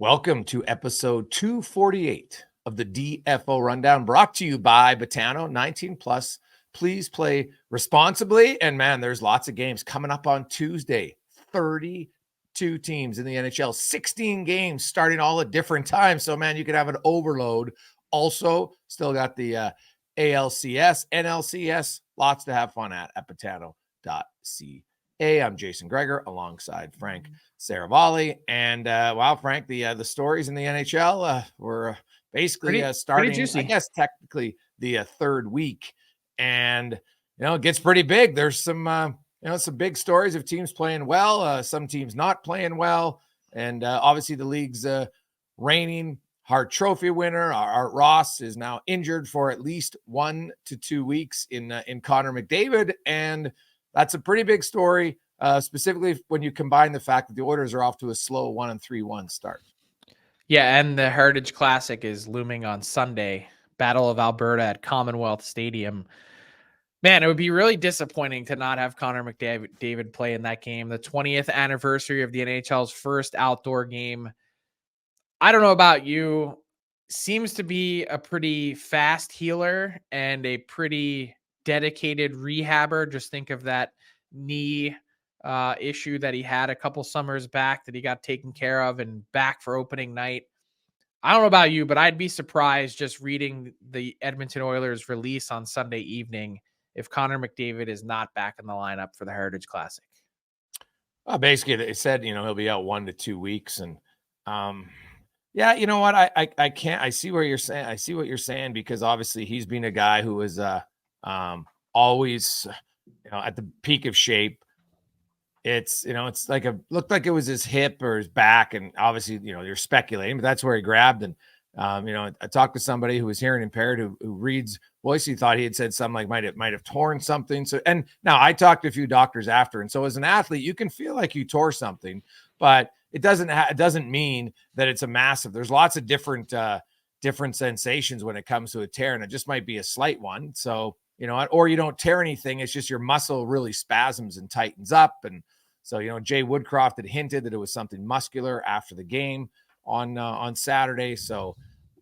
Welcome to episode 248 of the DFO Rundown, brought to you by Betano, 19 plus. Please play responsibly. And man, there's lots of games coming up on Tuesday. 32 teams in the NHL, 16 games starting all at different times. So man, you could have an overload. Also, still got the ALCS, NLCS, lots to have fun at betano.ca. I'm Jason Greger alongside Frank Saravalli. And wow, Frank, the stories in the NHL were basically starting, juicy. I guess, technically the third week. And, it gets pretty big. There's some, some big stories of teams playing well, some teams not playing well. And obviously the league's reigning Hart Trophy winner, Art Ross, is now injured for at least 1 to 2 weeks in Connor McDavid. And that's a pretty big story, specifically when you combine the fact that the Oilers are off to a slow 1-3-1 start. Yeah, and the Heritage Classic is looming on Sunday. Battle of Alberta at Commonwealth Stadium. Man, it would be really disappointing to not have Connor McDavid play in that game. The 20th anniversary of the NHL's first outdoor game. I don't know about you. Seems to be a pretty fast healer and a pretty dedicated rehabber. Just think of that knee issue that he had a couple summers back that he got taken care of and back for opening night. I don't know about you, but I'd be surprised just reading the Edmonton Oilers release on Sunday evening if Connor McDavid is not back in the lineup for the Heritage Classic. Basically, they said, he'll be out 1 to 2 weeks. And yeah, you know what? I can't. I see what you're saying, because obviously he's been a guy who was always, at the peak of shape. It's, it's like looked like it was his hip or his back. And obviously, you're speculating, but that's where he grabbed. And, I talked to somebody who was hearing impaired who reads voice. He thought he had said something like might have torn something. So, and now I talked to a few doctors after. And so as an athlete, you can feel like you tore something, but it doesn't mean that it's a massive. There's lots of different sensations when it comes to a tear, and it just might be a slight one. So, or you don't tear anything. It's just your muscle really spasms and tightens up. And so, Jay Woodcroft had hinted that it was something muscular after the game on Saturday. So,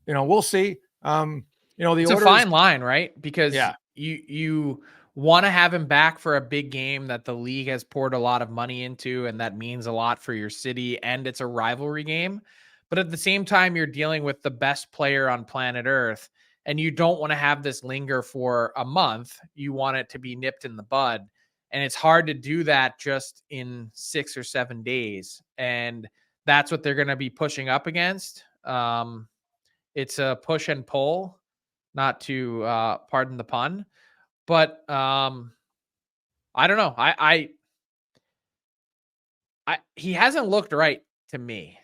we'll see. It's Oilers, a fine line, right? Because you want to have him back for a big game that the league has poured a lot of money into, and that means a lot for your city, and it's a rivalry game. But at the same time, you're dealing with the best player on planet Earth, and you don't want to have this linger for a month. You want it to be nipped in the bud. And it's hard to do that just in 6 or 7 days. And that's what they're going to be pushing up against. It's a push and pull, not to pardon the pun. But I don't know. He hasn't looked right to me.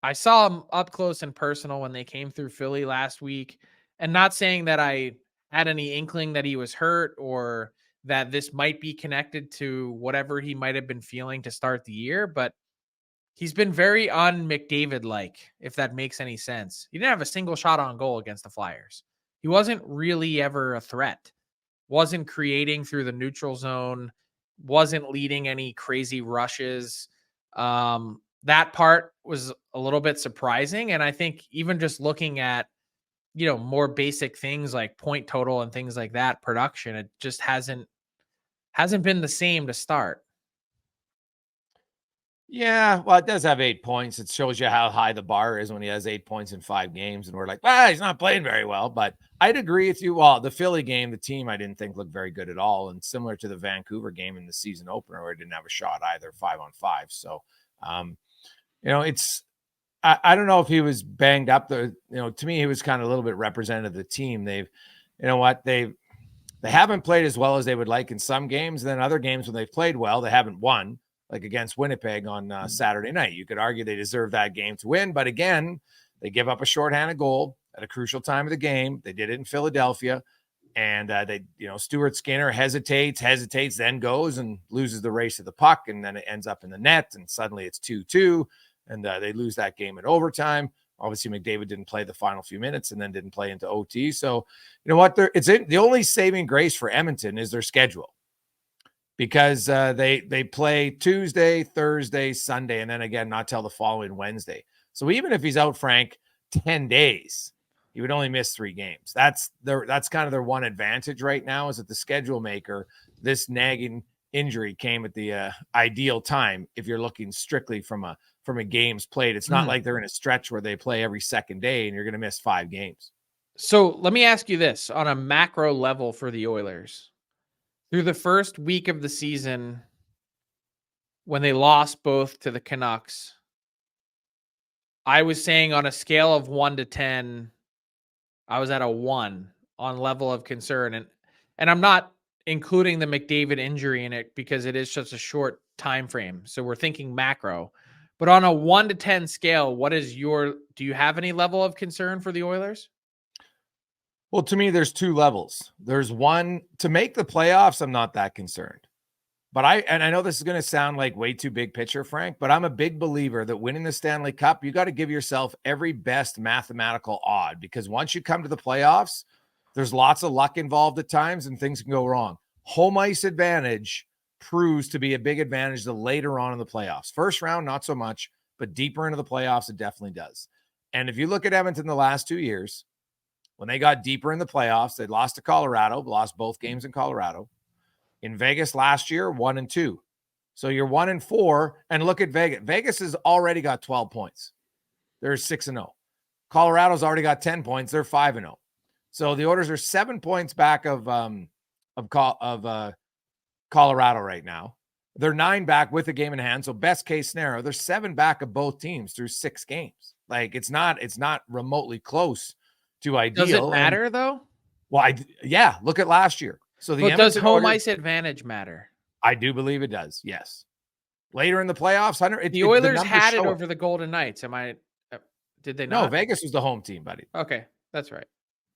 I saw him up close and personal when they came through Philly last week. And not saying that I had any inkling that he was hurt or that this might be connected to whatever he might have been feeling to start the year, but he's been very un-McDavid-like, if that makes any sense. He didn't have a single shot on goal against the Flyers. He wasn't really ever a threat. Wasn't creating through the neutral zone. Wasn't leading any crazy rushes. That part was a little bit surprising. And I think even just looking at, more basic things like point total and things like that, production, it just hasn't been the same to start. Yeah, well, it does have 8 points. It shows you how high the bar is when he has 8 points in 5 games. And we're like, he's not playing very well. But I'd agree with you. Well, the Philly game, the team I didn't think looked very good at all. And similar to the Vancouver game in the season opener, where it didn't have a shot either, 5-on-5. So, it's, I don't know if he was banged up. To me, he was kind of a little bit representative of the team. They've, they haven't played as well as they would like in some games. And then other games when they've played well, they haven't won. Like against Winnipeg on Saturday night. You could argue they deserve that game to win. But again, they give up a shorthanded goal at a crucial time of the game. They did it in Philadelphia. And Stuart Skinner hesitates, then goes and loses the race of the puck. And then it ends up in the net. And suddenly it's 2-2. And they lose that game in overtime. Obviously, McDavid didn't play the final few minutes and then didn't play into OT. So, you know what? The only saving grace for Edmonton is their schedule. Because they play Tuesday, Thursday, Sunday, and then again, not till the following Wednesday. So even if he's out, Frank, 10 days, he would only miss 3 games. That's kind of their one advantage right now, is that the schedule maker, this nagging injury came at the ideal time if you're looking strictly from a games played. It's not like they're in a stretch where they play every second day and you're going to miss 5 games. So let me ask you this on a macro level for the Oilers. Through the first week of the season, when they lost both to the Canucks, I was saying on a scale of 1 to 10, I was at a 1 on level of concern. And I'm not including the McDavid injury in it because it is such a short time frame. So we're thinking macro. But on a 1 to 10 scale, do you have any level of concern for the Oilers? Well, to me, there's 2 levels. There's one, to make the playoffs, I'm not that concerned. But I know this is going to sound like way too big picture, Frank, but I'm a big believer that winning the Stanley Cup, you got to give yourself every best mathematical odd, because once you come to the playoffs, there's lots of luck involved at times and things can go wrong. Home ice advantage proves to be a big advantage the later on in the playoffs. First round, not so much, but deeper into the playoffs, it definitely does. And if you look at Edmonton the last 2 years, when they got deeper in the playoffs, they lost to Colorado, lost both games in Colorado. In Vegas last year, 1-2. So you're 1-4, and look at Vegas. Vegas has already got 12 points. They're 6-0. Colorado's already got 10 points. They're 5-0. So the Oilers are 7 points back of Colorado right now. They're 9 back with a game in hand. So best case scenario, they're 7 back of both teams through 6 games. Like it's not remotely close to ideal. Does it matter though? Well, look at last year. So does home ice advantage matter? I do believe it does. Yes. Later in the playoffs, the Oilers had it over the Golden Knights. Did they not? No, Vegas was the home team, buddy. Okay, that's right.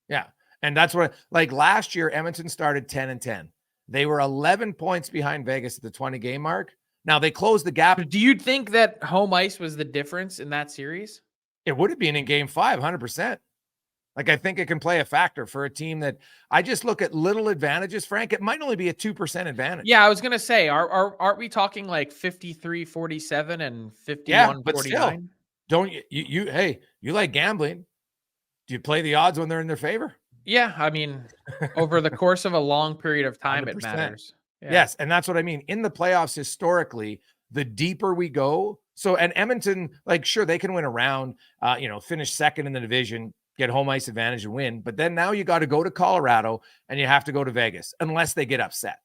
Yeah. And that's what, like last year, Edmonton started 10-10. They were 11 points behind Vegas at the 20-game mark. Now they closed the gap. Do you think that home ice was the difference in that series? It would have been in game 5, 100%. Like, I think it can play a factor for a team that I just look at little advantages, Frank. It might only be a 2% advantage. Yeah, I was going to say, aren't we talking like 53-47 and 51-49? Yeah, but still, don't you hey, you like gambling. Do you play the odds when they're in their favor? Yeah, I mean, over the course of a long period of time, 100%. It matters. Yeah. Yes, and that's what I mean. In the playoffs, historically, the deeper we go, so, and Edmonton, like, sure, they can win a round, finish second in the division, get home ice advantage and win. But then now you got to go to Colorado and you have to go to Vegas unless they get upset.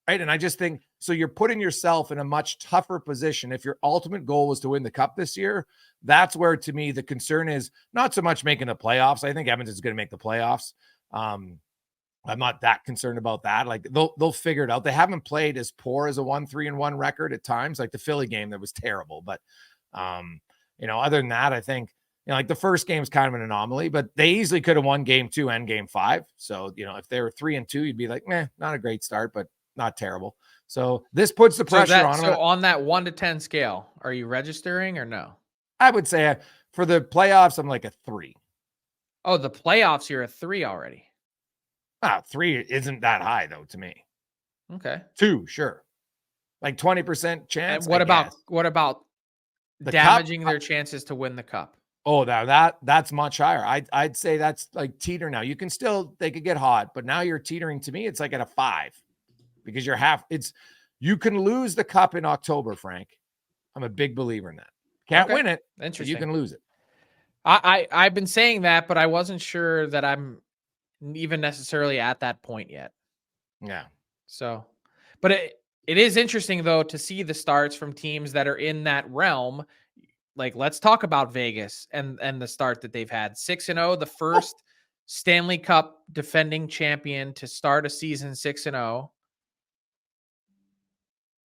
Right. And I just think, so you're putting yourself in a much tougher position. If your ultimate goal was to win the cup this year, that's where, to me, the concern is not so much making the playoffs. I think Edmonton's going to make the playoffs. I'm not that concerned about that. Like they'll figure it out. They haven't played as poor as a 1-3-1 record at times, like the Philly game that was terrible. But, other than that, I think, like the first game is kind of an anomaly, but they easily could have won game 2 and game 5. So, if they were 3-2, you'd be like, not a great start, but not terrible. So this puts the pressure on them. So on that 1 to 10 scale, are you registering or no? I would say for the playoffs, I'm like a 3. Oh, the playoffs, you're a 3 already. 3 isn't that high though to me. Okay. 2, sure. Like 20% chance. And what about damaging their chances to win the cup? Oh, that's much higher. I'd say that's like teeter now. They could get hot, but now you're teetering. To me, it's like at a 5 because you can lose the cup in October, Frank. I'm a big believer in that. Can't win it. Interesting. You can lose it. I've been saying that, but I wasn't sure that I'm even necessarily at that point yet. Yeah. So, but it is interesting though to see the starts from teams that are in that realm. Like, let's talk about Vegas and the start that they've had. 6-0, the first Stanley Cup defending champion to start a season 6-0.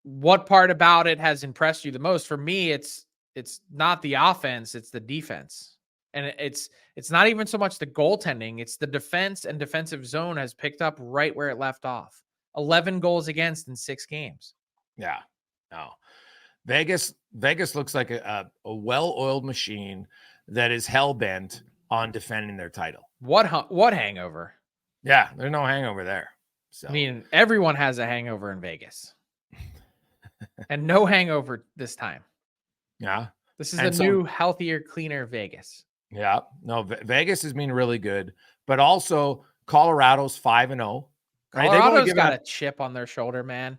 What part about it has impressed you the most? For me, it's not the offense, it's the defense. And it's not even so much the goaltending, it's the defense and defensive zone has picked up right where it left off. 11 goals against in 6 games. Yeah. No. Vegas looks like a well-oiled machine that is hell-bent on defending their title. What hangover? Yeah, there's no hangover there. So I mean, everyone has a hangover in Vegas. And no hangover this time. Yeah. This is the new, healthier, cleaner Vegas. Yeah. No, Vegas has been really good, but also Colorado's 5-0. Right? Colorado's got a chip on their shoulder, man.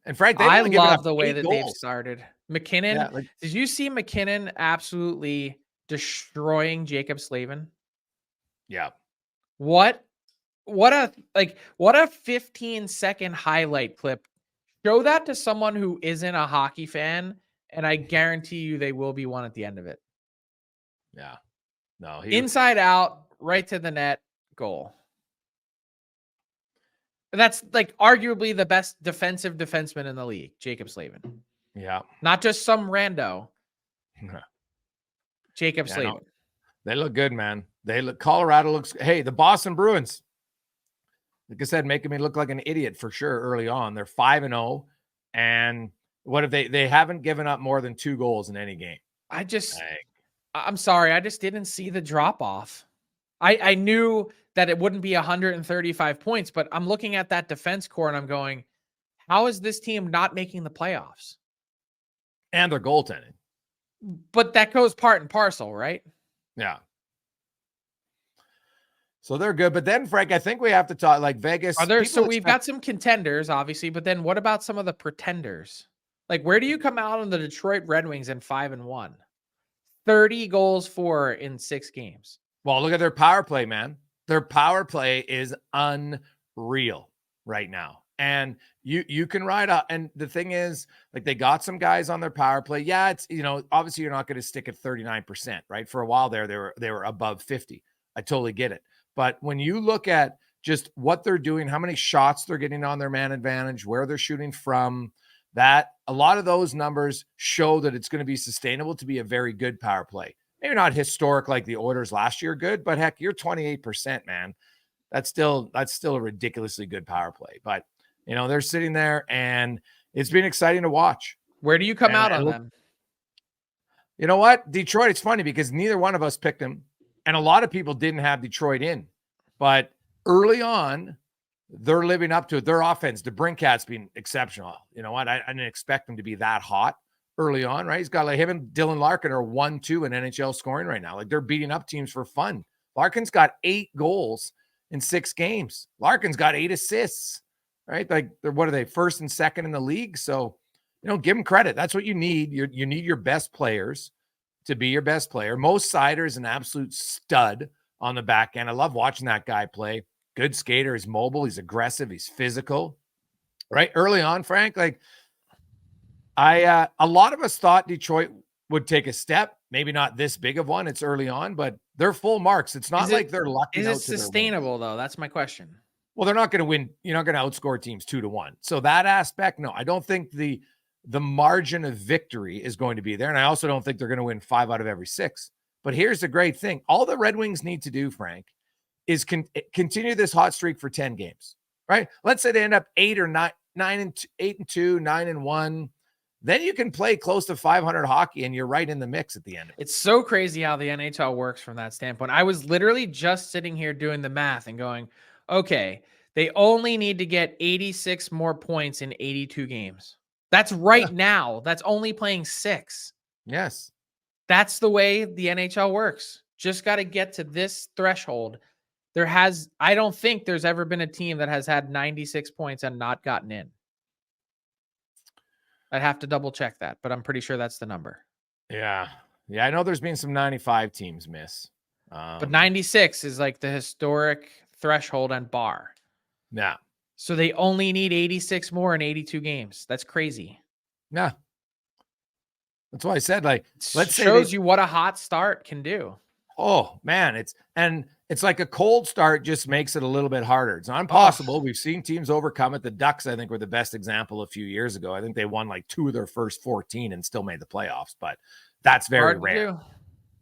And Frank, I love the way that they've started. McKinnon, Yeah, did you see McKinnon absolutely destroying Jacob Slavin? Yeah. What a 15-second highlight clip. Show that to someone who isn't a hockey fan, and I guarantee you they will be one at the end of it. Yeah. No, inside out, right to the net, goal. That's like arguably the best defensive defenseman in the league, Jacob Slavin. Yeah. Not just some rando. Jacob Slavin. No, they look good, man. Colorado looks. Hey, the Boston Bruins, like I said, making me look like an idiot for sure early on. They're 5-0, and what if they haven't given up more than 2 goals in any game? I'm sorry, I just didn't see the drop off. I knew that it wouldn't be 135 points, but I'm looking at that defense core and I'm going, how is this team not making the playoffs? And their goaltending. But that goes part and parcel, right? Yeah. So they're good. But then, Frank, I think we have to talk like Vegas. So we've got some contenders, obviously, but then what about some of the pretenders? Like, where do you come out on the Detroit Red Wings in 5-1? 30 goals for in 6 games. Well, look at their power play, man. Their power play is unreal right now. And you can ride out. And the thing is, like, they got some guys on their power play. Yeah, it's, obviously you're not going to stick at 39%, right? For a while there, they were above 50. I totally get it. But when you look at just what they're doing, how many shots they're getting on their man advantage, where they're shooting from, that a lot of those numbers show that it's going to be sustainable to be a very good power play. Maybe not historic like the Oilers last year, good, but heck, you're 28%, man. That's still a ridiculously good power play. But they're sitting there, and it's been exciting to watch. Where do you come out on them? You know what? Detroit, it's funny because neither one of us picked them, and a lot of people didn't have Detroit in. But early on, they're living up to it. Their offense, the Brinkat's been exceptional. You know what? I didn't expect them to be that hot early on, right? He's got like him and Dylan Larkin are 1-2 in NHL scoring right now. Like, they're beating up teams for fun. Larkin's got 8 goals in 6 games. Larkin's got 8 assists, right? Like, what are they, first and second in the league? So, give them credit. That's what you need. You need your best players to be your best player. Mo Seider is an absolute stud on the back end. I love watching that guy play. Good skater. He's mobile. He's aggressive. He's physical, right? Early on, Frank, like, a lot of us thought Detroit would take a step, maybe not this big of one. It's early on, but they're full marks. It's not like they're lucky. Is it sustainable though? That's my question. Well, they're not going to win. You're not going to outscore teams 2-1. So that aspect, no, I don't think the margin of victory is going to be there. And I also don't think they're going to win 5 out of every 6. But here's the great thing. All the Red Wings need to do, Frank, is continue this hot streak for 10 games, right? Let's say they end up 8 or 9, 8-2, 9-1. Then you can play close to 500 hockey, and you're right in the mix at the end. It's so crazy how the NHL works from that standpoint. I was literally just sitting here doing the math and going, okay, they only need to get 86 more points in 82 games. That's right now. That's only playing 6. Yes. That's the way the NHL works. Just got to get to this threshold. I don't think there's ever been a team that has had 96 points and not gotten in. I'd have to double check that, but I'm pretty sure that's the number. Yeah. Yeah. I know there's been some 95 teams miss. But 96 is like the historic threshold and bar. Yeah. So they only need 86 more in 82 games. That's crazy. Yeah. That's why I said, like, let's say shows you what a hot start can do. Oh man, it's like a cold start just makes it a little bit harder. It's not impossible. We've seen teams overcome it. The Ducks, I think, were the best example a few years ago. I think they won like 2 of their first 14 and still made the playoffs, but that's very rare.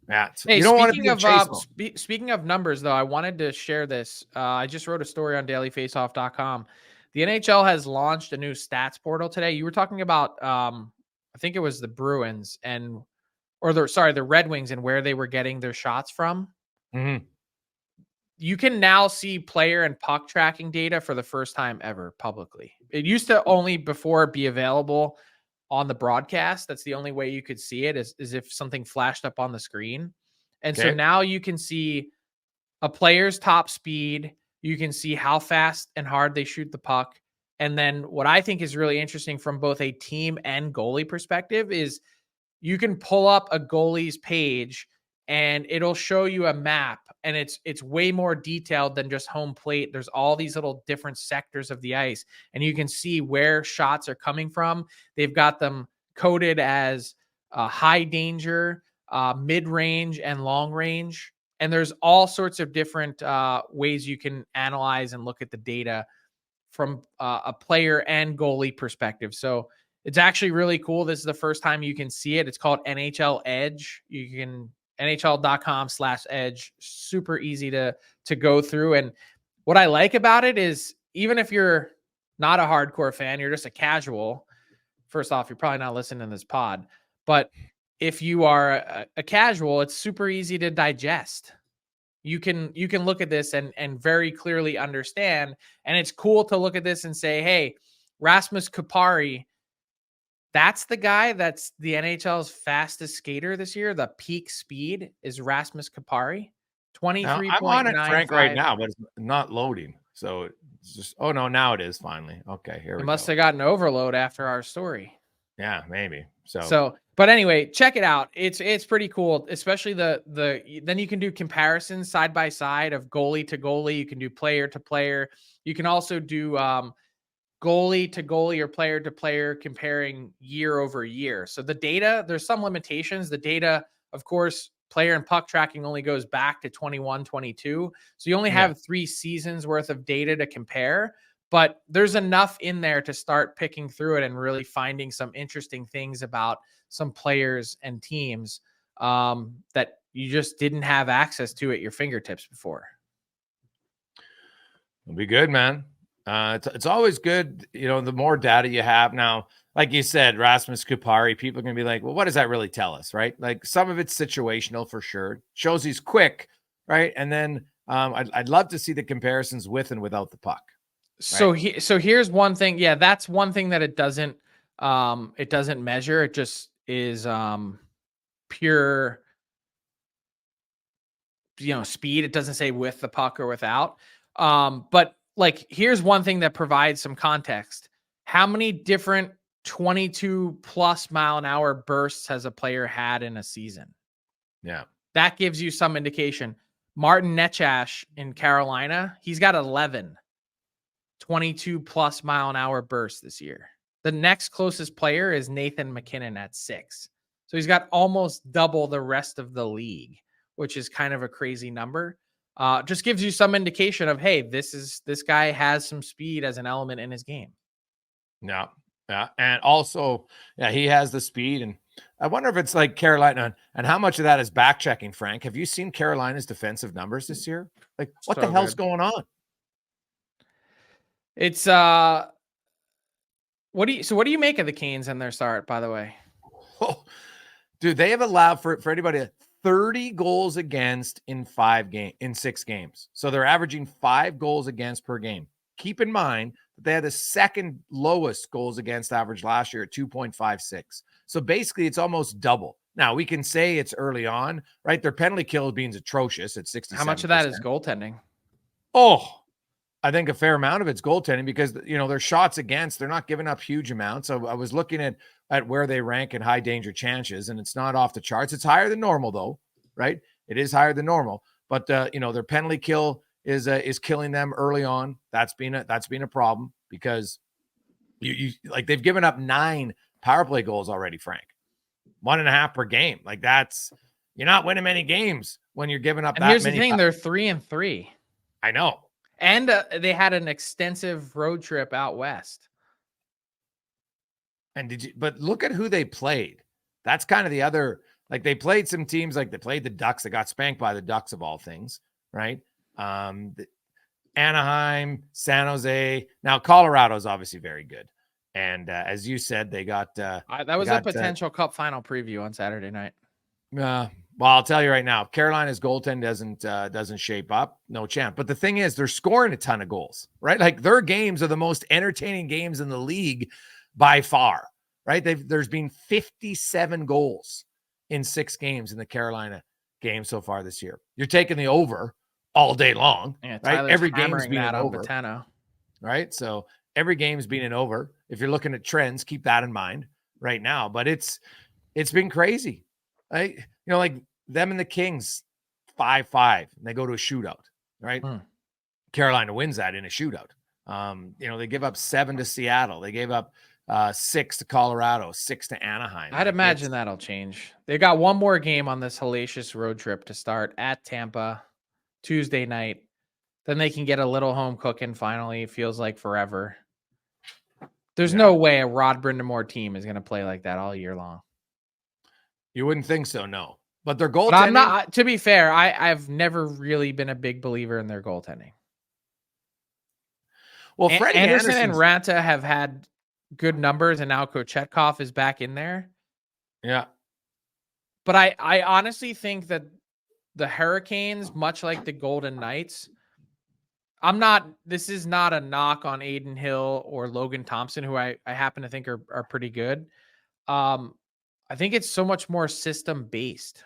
Yeah. Hey, you don't want to be speaking of numbers, though, I wanted to share this. I just wrote a story on dailyfaceoff.com. The NHL has launched a new stats portal today. You were talking about, I think it was the Bruins the Red Wings and where they were getting their shots from. Mm-hmm. You can now see player and puck tracking data for the first time ever publicly. It used to only before be available on the broadcast. That's the only way you could see it is if something flashed up on the screen. And so now you can see a player's top speed. You can see how fast and hard they shoot the puck. And then what I think is really interesting from both a team and goalie perspective is you can pull up a goalie's page and it'll show you a map, and it's way more detailed than just home plate. There's all these little different sectors of the ice, and you can see where shots are coming from. They've got them coded as high danger, mid-range, and long range. And there's all sorts of different ways you can analyze and look at the data from a player and goalie perspective. So it's actually really cool. This is the first time you can see it. It's called NHL Edge. You can NHL.com/edge. Super easy to go through. And what I like about it is even if you're not a hardcore fan, you're just a casual. First off, you're probably not listening to this pod. But if you are a casual, it's super easy to digest. You can look at this and very clearly understand. And it's cool to look at this and say, hey, Rasmus Kupari, that's the guy that's the NHL's fastest skater this year. The peak speed is Rasmus Kupari. 23.95. I'm on it, Frank, right now, but it's not loading. So it's just, oh no, now it is finally. Okay, here we go. It must have gotten overload after our story. Yeah, maybe. So, but anyway, check it out. It's pretty cool, especially then you can do comparisons side by side of goalie to goalie. You can do player to player. You can also do goalie to goalie or player to player comparing year over year. So the data, there's some limitations. The data, of course, player and puck tracking only goes back to 21, 22. So you only have 3 seasons worth of data to compare, but there's enough in there to start picking through it and really finding some interesting things about some players and teams that you just didn't have access to at your fingertips before. It'll be good, man. It's always good, the more data you have. Now, like you said, Rasmus Kupari, people are going to be like, well, what does that really tell us, right? Like some of it's situational for sure. Shows he's quick, right? And then I'd love to see the comparisons with and without the puck. Right? So here's one thing. Yeah, that's one thing that it doesn't measure. It just is pure, speed. It doesn't say with the puck or without. But like, here's one thing that provides some context. How many different 22 plus mile an hour bursts has a player had in a season? Yeah. That gives you some indication. Martin Necas in Carolina, he's got 11 22 plus mile an hour bursts this year. The next closest player is Nathan McKinnon at 6. So he's got almost double the rest of the league, which is kind of a crazy number. Just gives you some indication of, hey, this guy has some speed as an element in his game. Yeah. And also, he has the speed. And I wonder if it's like Carolina and how much of that is back checking, Frank. Have you seen Carolina's defensive numbers this year? Like, what the hell's going on? It's what do you make of the Canes and their start, by the way? Oh, dude, they have allowed for anybody 30 goals against in 6 games. So they're averaging 5 goals against per game. Keep in mind that they had the second lowest goals against average last year at 2.56. So basically it's almost double. Now we can say it's early on, right? Their penalty kill being atrocious at 67%. How much of that is goaltending? Oh, I think a fair amount of it's goaltending because, their shots against, they're not giving up huge amounts. So I was looking at where they rank in high danger chances, and it's not off the charts. It's higher than normal though, right? It is higher than normal, but their penalty kill is killing them early on. That's been a problem because you like they've given up 9 power play goals already, Frank. 1.5 per game. Like you're not winning many games when you're giving up. And here's the thing: they're 3-3. I know. And they had an extensive road trip out west. And but look at who they played. That's kind of the other, like they played some teams, like they played the Ducks. They got spanked by the Ducks of all things, right? Anaheim, San Jose. Now Colorado is obviously very good. And as you said, they got that was a potential Cup final preview on Saturday night. Well, I'll tell you right now, Carolina's goaltend doesn't shape up, no chance. But the thing is, they're scoring a ton of goals, right? Like their games are the most entertaining games in the league by far, right? There's been 57 goals in 6 games in the Carolina game so far this year. You're taking the over all day long, Yeah, right? Tyler's Every game's hammering been that an on over, Bottano. right? So every game's been an over. If you're looking at trends, keep that in mind right now. But it's been crazy. Like, like them and the Kings 5-5, and they go to a shootout, right? Carolina wins that in a shootout. They give up 7 to Seattle. They gave up 6 to Colorado, 6 to Anaheim. I'd imagine that'll change. They got one more game on this hellacious road trip to start at Tampa Tuesday night. Then they can get a little home cooking finally. It feels like forever. There's no way a Rod Brindamore team is going to play like that all year long. You wouldn't think so, no. But their goaltending... But I'm not, to be fair, I've never really been a big believer in their goaltending. Well, Freddie Anderson and Ranta have had good numbers, and now Kochetkov is back in there. Yeah. But I honestly think that the Hurricanes, much like the Golden Knights, this is not a knock on Aiden Hill or Logan Thompson, who I happen to think are pretty good. I think it's so much more system based.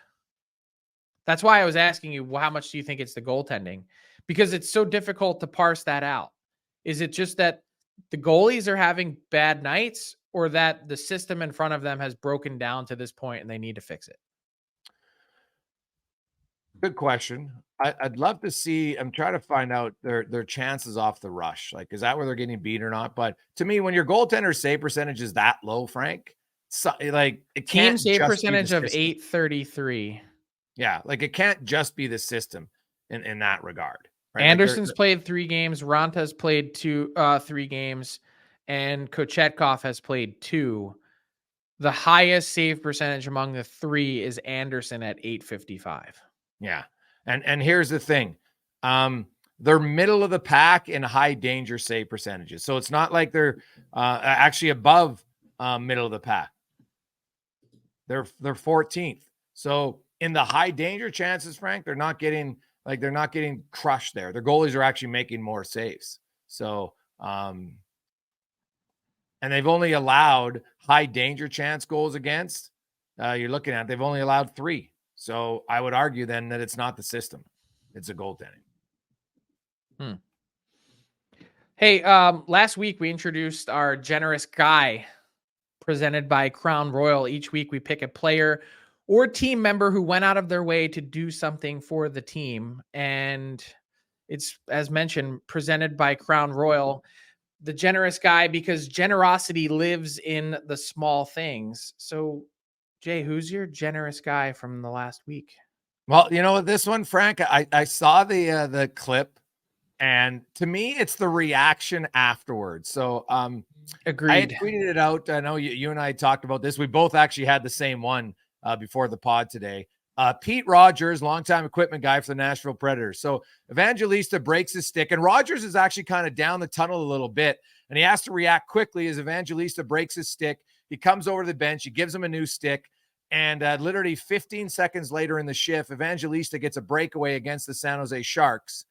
That's why I was asking you, well, how much do you think it's the goaltending? Because it's so difficult to parse that out. Is it just that the goalies are having bad nights, or that the system in front of them has broken down to this point and they need to fix it? Good question. I'd love to see. I'm trying to find out their chances off the rush. Like, is that where they're getting beat or not? But to me, when your goaltender save percentage is that low, Frank, it can't. Team save percentage of .833. Yeah, like it can't just be the system in that regard. Right? Anderson's played 3 games. Ranta's played 3 games, and Kochetkov has played 2. The highest save percentage among the 3 is Anderson at .855. Yeah. And here's the thing. They're middle of the pack in high danger save percentages. So it's not like they're actually above middle of the pack. They're 14th. So in the high danger chances, Frank, they're not getting crushed there. Their goalies are actually making more saves. So and they've only allowed high danger chance goals against. You're looking at, they've only allowed 3. So I would argue then that it's not the system. It's a goaltending. Hey, last week we introduced our generous guy presented by Crown Royal. Each week we pick a player or team member who went out of their way to do something for the team. And it's, as mentioned, presented by Crown Royal, the generous guy, because generosity lives in the small things. So, Jay, who's your generous guy from the last week? Well, this one, Frank, I saw the clip, and to me, it's the reaction afterwards. So, agreed. I had tweeted it out. I know you and I talked about this. We both actually had the same one before the pod today. Pete Rogers, longtime equipment guy for the Nashville Predators. So Evangelista breaks his stick, and Rogers is actually kind of down the tunnel a little bit, and he has to react quickly as Evangelista breaks his stick. He comes over to the bench. He gives him a new stick. And literally 15 seconds later in the shift, Evangelista gets a breakaway against the San Jose Sharks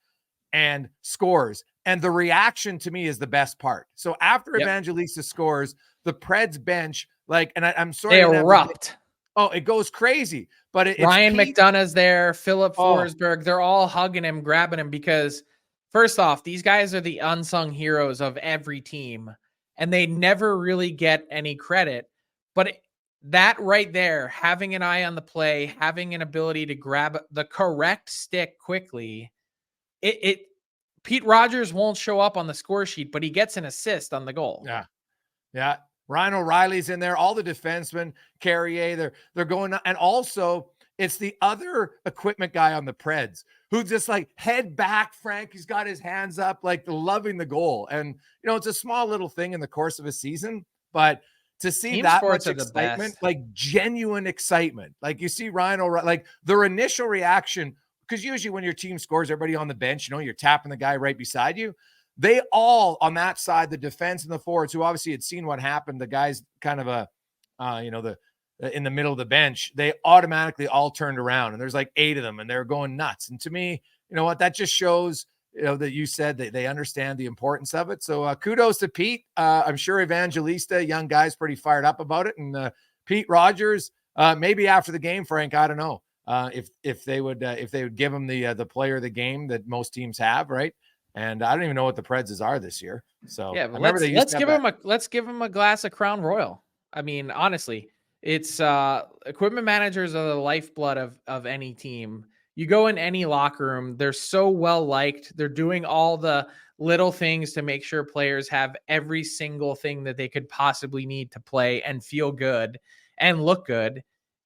and scores. And the reaction to me is the best part. So after Evangelista scores, the Preds bench, I'm sorry. They erupt. It goes crazy. But it's Ryan McDonough's there, Philip Forsberg. They're all hugging him, grabbing him, because first off, these guys are the unsung heroes of every team, and they never really get any credit. But that right there, having an eye on the play, having an ability to grab the correct stick quickly, Pete Rogers won't show up on the score sheet, but he gets an assist on the goal. Yeah. Ryan O'Reilly's in there. All the defensemen, Carrier, they're going. And also, it's the other equipment guy on the Preds who just head back, Frank. He's got his hands up, loving the goal. And, it's a small little thing in the course of a season, but to see team that much excitement, genuine excitement, you see Ryan O'Reilly, their initial reaction, because usually when your team scores, everybody on the bench, you're tapping the guy right beside you. They all on that side, the defense and the forwards, who obviously had seen what happened, the guys kind of in the middle of the bench, they automatically all turned around, and there's 8 of them, and they're going nuts. And to me, that just shows that you said that they understand the importance of it. So kudos to Pete. I'm sure Evangelista, young guy's pretty fired up about it. And Pete Rogers, maybe after the game, Frank, I don't know if they would give him the player of the game that most teams have, right? And I don't even know what the Preds are this year. So yeah, but let's give him a glass of Crown Royal. I mean, honestly, it's equipment managers are the lifeblood of any team. You go in any locker room, they're so well liked. They're doing all the little things to make sure players have every single thing that they could possibly need to play and feel good and look good.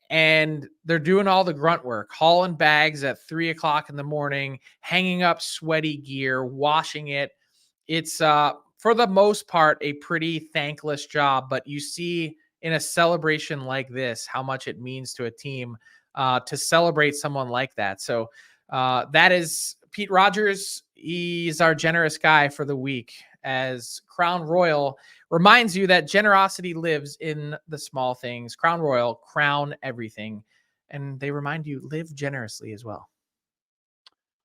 And they're doing all the grunt work, hauling bags at 3:00 in the morning, hanging up sweaty gear, washing it. It's for the most part a pretty thankless job, but you see in a celebration like this how much it means to a team to celebrate someone like that. So that is Pete Rogers. He's our generous guy for the week, as Crown Royal reminds you that generosity lives in the small things. Crown Royal, crown everything. And they remind you, live generously as well.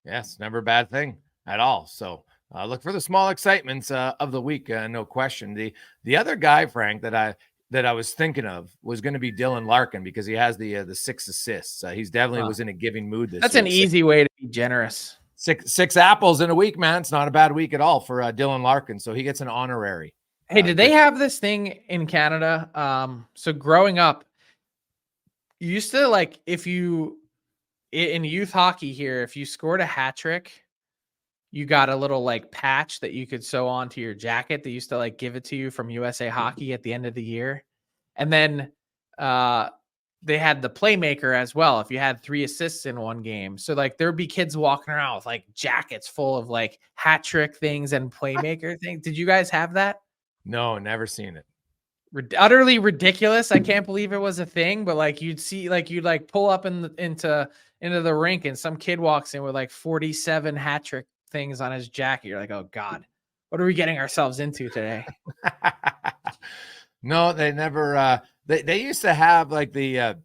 Yes, never a bad thing at all. So look for the small excitements of the week, no question. The other guy, Frank, that I was thinking of was going to be Dylan Larkin, because he has the 6 assists. He's definitely was in a giving mood this That's week. an easy way to be generous. Six apples in a week, man. It's not a bad week at all for Dylan Larkin. So he gets an honorary. Hey, did they have this thing in Canada? So growing up, you used to, like, if you in youth hockey here, if you scored a hat trick, you got a little like patch that you could sew onto your jacket. They used to like give it to you from USA Hockey at the end of the year. And then they had the playmaker as well, if you had 3 assists in one game. So like there'd be kids walking around with like jackets full of like hat trick things and playmaker things. Did you guys have that? No, never seen it. Utterly ridiculous. I can't believe it was a thing, but like you'd pull up into the rink and some kid walks in with like 47 hat trick things on his jacket. You're like, oh God, what are we getting ourselves into today? No, they never. They used to have like the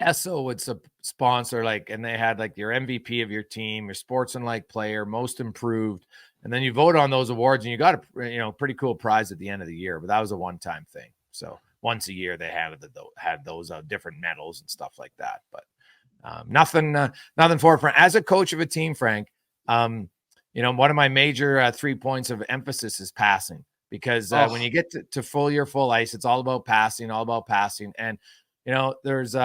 Esso would sponsor, like, and they had like your MVP of your team, your sportsmanlike player, most improved, and then you vote on those awards, and you got a pretty cool prize at the end of the year. But that was a one-time thing. So once a year they had those different medals and stuff like that. But nothing for it. As a coach of a team, Frank, one of my major 3 points of emphasis is passing, because when you get to full ice, it's all about passing. And, there's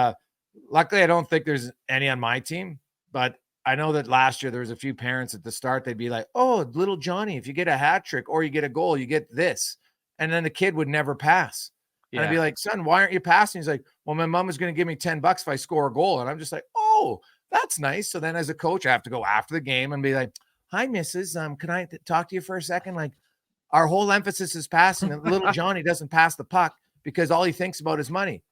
luckily, I don't think there's any on my team, but I know that last year there was a few parents at the start. They'd be like, oh, little Johnny, if you get a hat trick or you get a goal, you get this. And then the kid would never pass. Yeah. And I'd be like, son, why aren't you passing? He's like, well, my mom is going to give me $10 if I score a goal. And I'm just like, oh, that's nice. So then as a coach, I have to go after the game and be like, hi, missus, can I talk to you for a second? Like, our whole emphasis is passing, and little Johnny doesn't pass the puck because all he thinks about is money.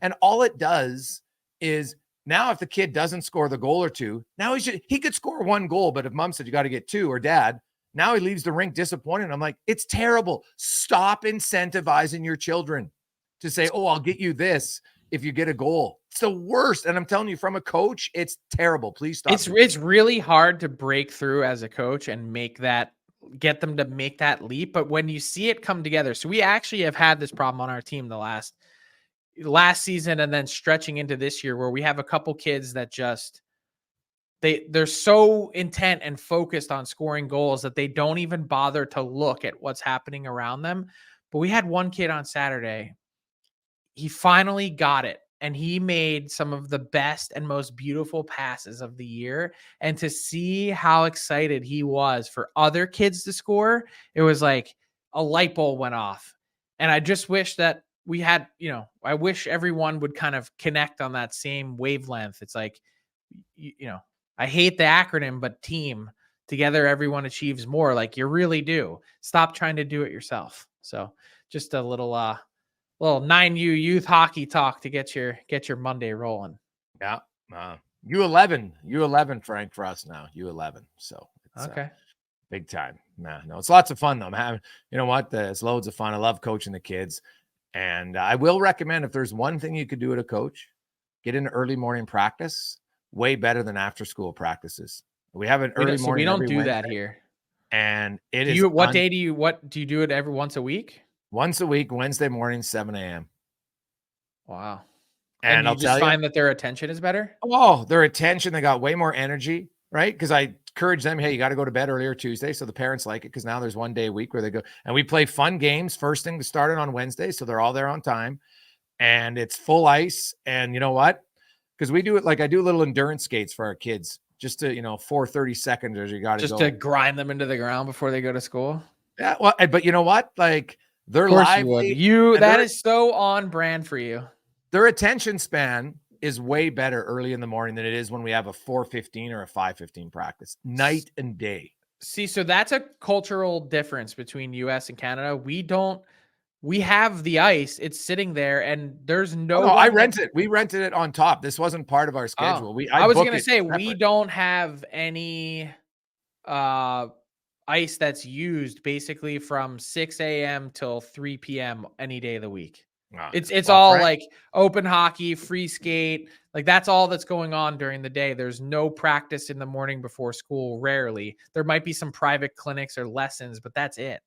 And all it does is, now if the kid doesn't score the goal or two, now he could score 1 goal, but if mom said you got to get 2, or dad, now he leaves the rink disappointed. I'm like, it's terrible. Stop incentivizing your children to say, oh, I'll get you this if you get a goal. It's the worst. And I'm telling you, from a coach, it's terrible. Please stop. It's really hard to break through as a coach and get them to make that leap. But when you see it come together, so we actually have had this problem on our team the last season and then stretching into this year, where we have a couple kids that just they're so intent and focused on scoring goals that they don't even bother to look at what's happening around them. But we had one kid on Saturday, he finally got it, and he made some of the best and most beautiful passes of the year. And to see how excited he was for other kids to score, it was like a light bulb went off. And I just wish that we had, I wish everyone would kind of connect on that same wavelength. It's like, I hate the acronym, but team, together everyone achieves more. Like, you really do. Stop trying to do it yourself. So just a little 9U youth hockey talk to get your Monday rolling. Yeah. U11, Frank, for us now. U11. So it's okay. Big time. No, it's lots of fun though. You know what? It's loads of fun. I love coaching the kids. And I will recommend, if there's one thing you could do at a coach, get into early morning practice, way better than after school practices. We have an early morning. We don't every do that Wednesday, here. and it Do is you, what day do you do it every once a week? once a week, Wednesday morning, 7 a.m. Wow. And you I'll just tell you, find that their attention is better? oh, their attention, they got way more energy, right? Because I encourage them, hey, you got to go to bed earlier Tuesday. So the parents like it because now there's one day a week where they go. And we play fun games. First thing to start it on Wednesday. So they're all there on time. And it's full ice. And you know what? Because we do it like I do little endurance skates for our kids. Just to, 4:30 seconds as you got to go. Just to grind them into the ground before they go to school? Yeah, well, but you know what? Like they're Of course lively. you would. That is so on brand for you. Their attention span is way better early in the morning than it is when we have a 4:15 or a 5:15 practice, night and day. See, so that's a cultural difference between US and Canada. We have the ice, it's sitting there, and there's no. I rent it. We rented it on top. This wasn't part of our schedule. I was gonna say we don't have any ice that's used basically from 6 a.m. till 3 p.m. any day of the week. It's all like open hockey, free skate. Like that's all that's going on during the day. There's no practice in the morning before school. Rarely. There might be some private clinics or lessons, but that's it.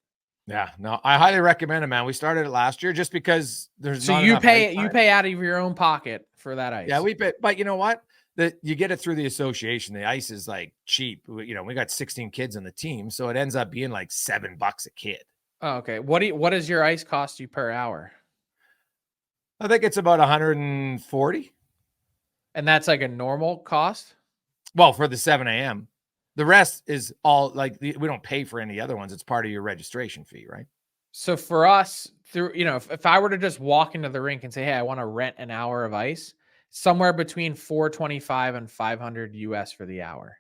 Yeah, no, I highly recommend it, man. We started it last year just because there's so not you enough pay out of your own pocket for that ice. Yeah, we pay, but you know what? You get it through the association. The ice is like cheap. We got 16 kids on the team, so it ends up being like $7 a kid. Oh, okay. What does your ice cost you per hour? I think it's about 140. And that's like a normal cost? Well, for the 7 a.m. The rest is all like we don't pay for any other ones. It's part of your registration fee, right? So for us, through if I were to just walk into the rink and say, hey, I want to rent an hour of ice, somewhere between $425 and $500 US for the hour.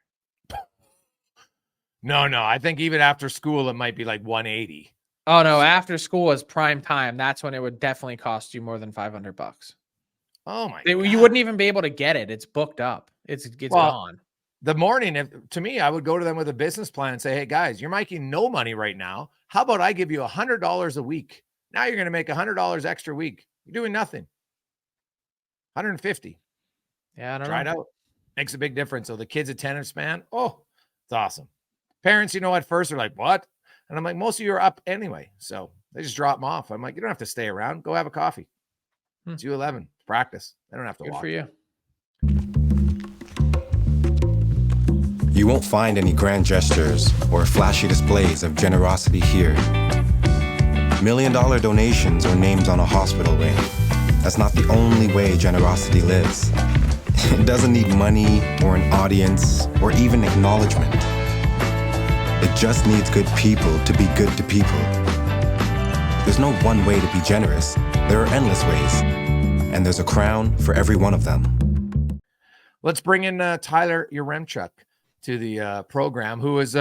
No. I think even after school, it might be like 180. Oh no, after school is prime time. That's when it would definitely cost you more than $500. Oh my God. You wouldn't even be able to get it. It's booked up. It's gone. The morning, to me, I would go to them with a business plan and say, hey guys, you're making no money right now. How about I give you $100 a week? Now you're going to make $100 extra a week. You're doing nothing. 150. Yeah, I don't know. Try it out. Makes a big difference. So the kids' attendance span, it's awesome. Parents, at first are like, what? And I'm like, most of you are up anyway. So they just drop them off. I'm like, you don't have to stay around. Go have a coffee. It's U11. Practice. They don't have to Good walk. for you. You won't find any grand gestures or flashy displays of generosity here. $1 million donations or names on a hospital ring. That's not the only way generosity lives. It doesn't need money or an audience or even acknowledgement. It just needs good people to be good to people. There's no one way to be generous. There are endless ways, and there's a crown for every one of them. Let's bring in Tyler Yaremchuk to the program, who is